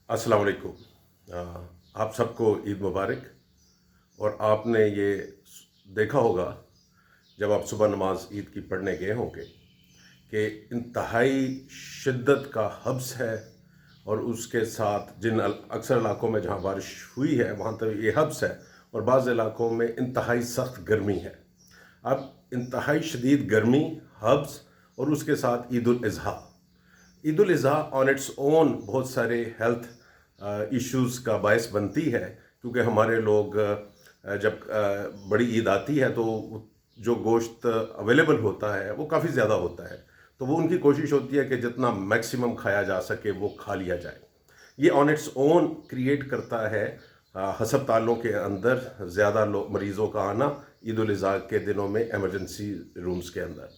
अस्सलाम वालेकुम। आप सबको ईद मुबारक। और आपने ये देखा होगा जब आप सुबह नमाज ईद की पढ़ने गए होंगे कि इंतहाई शिद्दत का हब्स है, और उसके साथ अक्सर इलाकों में जहाँ बारिश हुई है वहाँ तो ये हब्स है, और बाज़ इलाकों में इंतहाई सख्त गर्मी है। अब इंतहाई शदीद गर्मी, हब्स, और उसके साथ Eid ul Azha. Eid ul Azha on its own बहुत सारे हेल्थ इश्यूज़ का बायस बनती है, क्योंकि हमारे लोग जब बड़ी ईद आती है तो जो गोश्त अवेलेबल होता है वो काफ़ी ज़्यादा होता है, तो वो उनकी कोशिश होती है कि जितना मैक्सिमम खाया जा सके वो खा लिया जाए। ये ऑन इट्स ओन क्रिएट करता है हस्पतालों के अंदर ज़्यादा मरीज़ों का आना ईद उल अज़हा के दिनों में एमरजेंसी रूम्स के अंदर।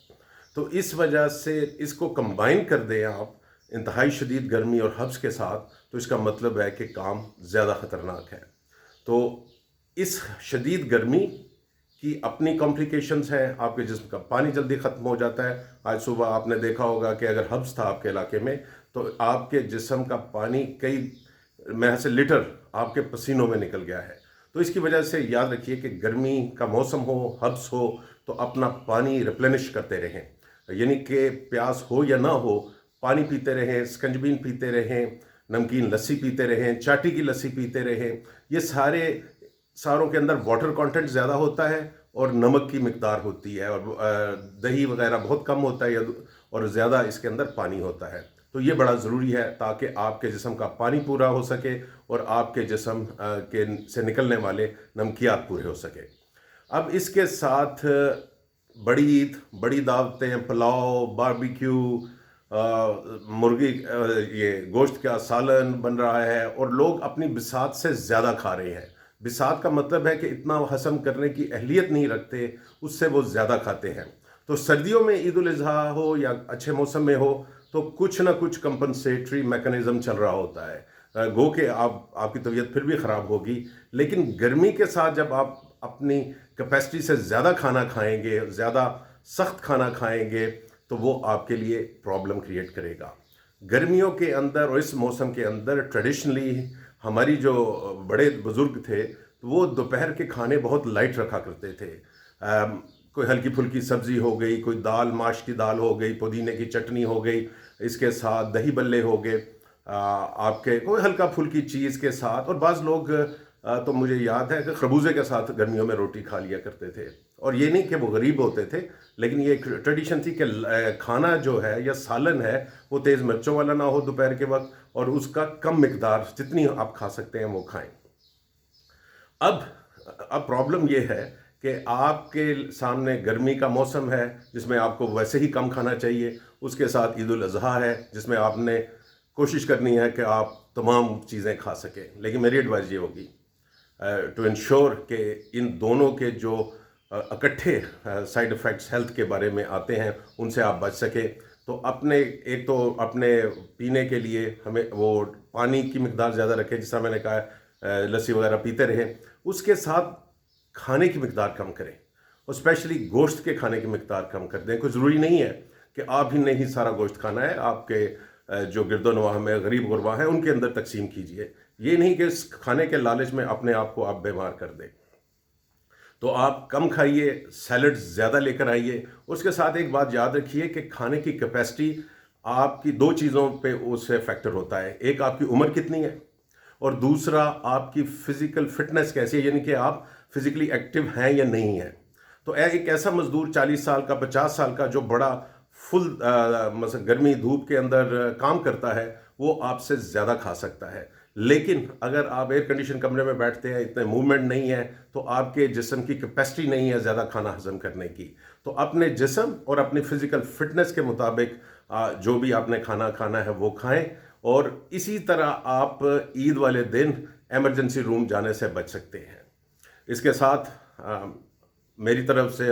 तो इस वजह से इसको कंबाइन कर दें आप इंतहाई शदीद गर्मी और हब्स के साथ, तो इसका मतलब है कि काम ज़्यादा ख़तरनाक है। तो इस शदीद गर्मी की अपनी कॉम्प्लिकेशंस हैं। आपके जिस्म का पानी जल्दी ख़त्म हो जाता है। आज सुबह आपने देखा होगा कि अगर हब्स था आपके इलाके में तो आपके जिस्म का पानी कई में से लीटर आपके पसीनों में निकल गया है। तो इसकी वजह से याद रखिए कि गर्मी का मौसम हो, हब्स हो, तो अपना पानी रिप्लेनिश करते रहें। यानी कि प्यास हो या ना हो, पानी पीते रहें, स्कंजबीन पीते रहें, नमकीन लस्सी पीते रहें, चाटी की लस्सी पीते रहें। ये सारों के अंदर वाटर कंटेंट ज़्यादा होता है और नमक की मिकदार होती है, और दही वगैरह बहुत कम होता है, और ज़्यादा इसके अंदर पानी होता है। तो ये बड़ा ज़रूरी है ताकि आपके जिस्म का पानी पूरा हो सके और आपके जिस्म के से निकलने वाले नमकियात पूरे हो सके। अब इसके साथ बड़ी ईद, बड़ी दावतें, पुलाव, बारबेक्यू, मुर्गी, ये गोश्त का सालन बन रहा है, और लोग अपनी बिसात से ज़्यादा खा रहे हैं। बिसात का मतलब है कि इतना हज़म करने की अहलियत नहीं रखते, उससे वो ज़्यादा खाते हैं। तो सर्दियों में ईद उल अज़हा हो या अच्छे मौसम में हो, तो कुछ ना कुछ कंपनसेटरी मैकेनिज़्म चल रहा होता है। गो के आपकी तबीयत फिर भी ख़राब होगी, लेकिन गर्मी के साथ जब आप अपनी कैपेसिटी से ज़्यादा खाना खाएंगे, ज़्यादा सख्त खाना खाएंगे, तो वो आपके लिए प्रॉब्लम क्रिएट करेगा। गर्मियों के अंदर और इस मौसम के अंदर ट्रेडिशनली हमारी जो बड़े बुज़ुर्ग थे, तो वो दोपहर के खाने बहुत लाइट रखा करते थे। कोई हल्की फुल्की सब्ज़ी हो गई, कोई दाल, माश की दाल हो गई, पुदीने की चटनी हो गई, इसके साथ दही बल्ले हो गए, आपके कोई हल्का फुल्की चीज़ के साथ। और बाज़ लोग तो मुझे याद है कि खरबूजे के साथ गर्मियों में रोटी खा लिया करते थे। और ये नहीं कि वो गरीब होते थे, लेकिन ये एक ट्रेडिशन थी कि खाना जो है या सालन है वो तेज़ मिर्चों वाला ना हो दोपहर के वक्त, और उसका कम मिकदार जितनी आप खा सकते हैं वो खाएं। अब प्रॉब्लम ये है कि आपके सामने गर्मी का मौसम है जिसमें आपको वैसे ही कम खाना चाहिए, उसके साथ ईद उल अज़हा है जिसमें आपने कोशिश करनी है कि आप तमाम चीज़ें खा सकें। लेकिन मेरी एडवाइस ये होगी टू इंश्योर कि इन दोनों के जो इकट्ठे साइड इफ़ेक्ट्स हेल्थ के बारे में आते हैं उनसे आप बच सकें। तो एक तो अपने पीने के लिए हमें वो पानी की मिकदार ज़्यादा रखें, जिस तरह मैंने कहा लस्सी वगैरह पीते रहें। उसके साथ खाने की मिकदार कम करें, और स्पेशली गोश्त के खाने की मिकदार कम कर दें। कोई ज़रूरी नहीं है कि आप ही नहीं सारा गोश्त खाना है, आपके जो गिरदोनवाह में गरीब गुरबा हैं उनके अंदर तकसीम कीजिए। ये नहीं कि इस खाने के लालच में अपने आप को आप बीमार कर दें। तो आप कम खाइए, सैलड ज़्यादा लेकर आइए। उसके साथ एक बात याद रखिए कि खाने की कैपेसिटी आपकी दो चीज़ों पे उससे फैक्टर होता है। एक आपकी उम्र कितनी है, और दूसरा आपकी फ़िज़िकल फ़िटनेस कैसी है, यानी कि आप फिज़िकली एक्टिव हैं या नहीं हैं। तो एक ऐसा मज़दूर 40 साल का, 50 साल का जो बड़ा फुल मतलब गर्मी धूप के अंदर काम करता है, वो आपसे ज़्यादा खा सकता है। लेकिन अगर आप एयर कंडीशन कमरे में बैठते हैं, इतने मूवमेंट नहीं है, तो आपके जिस्म की कैपेसिटी नहीं है ज़्यादा खाना हज़म करने की। तो अपने जिस्म और अपनी फ़िज़िकल फ़िटनेस के मुताबिक जो भी आपने खाना खाना है वो खाएं। और इसी तरह आप ईद वाले दिन एमरजेंसी रूम जाने से बच सकते हैं। इसके साथ मेरी तरफ से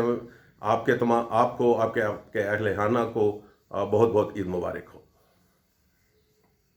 आपको, आपके अहल खाना को बहुत बहुत ईद मुबारक हो।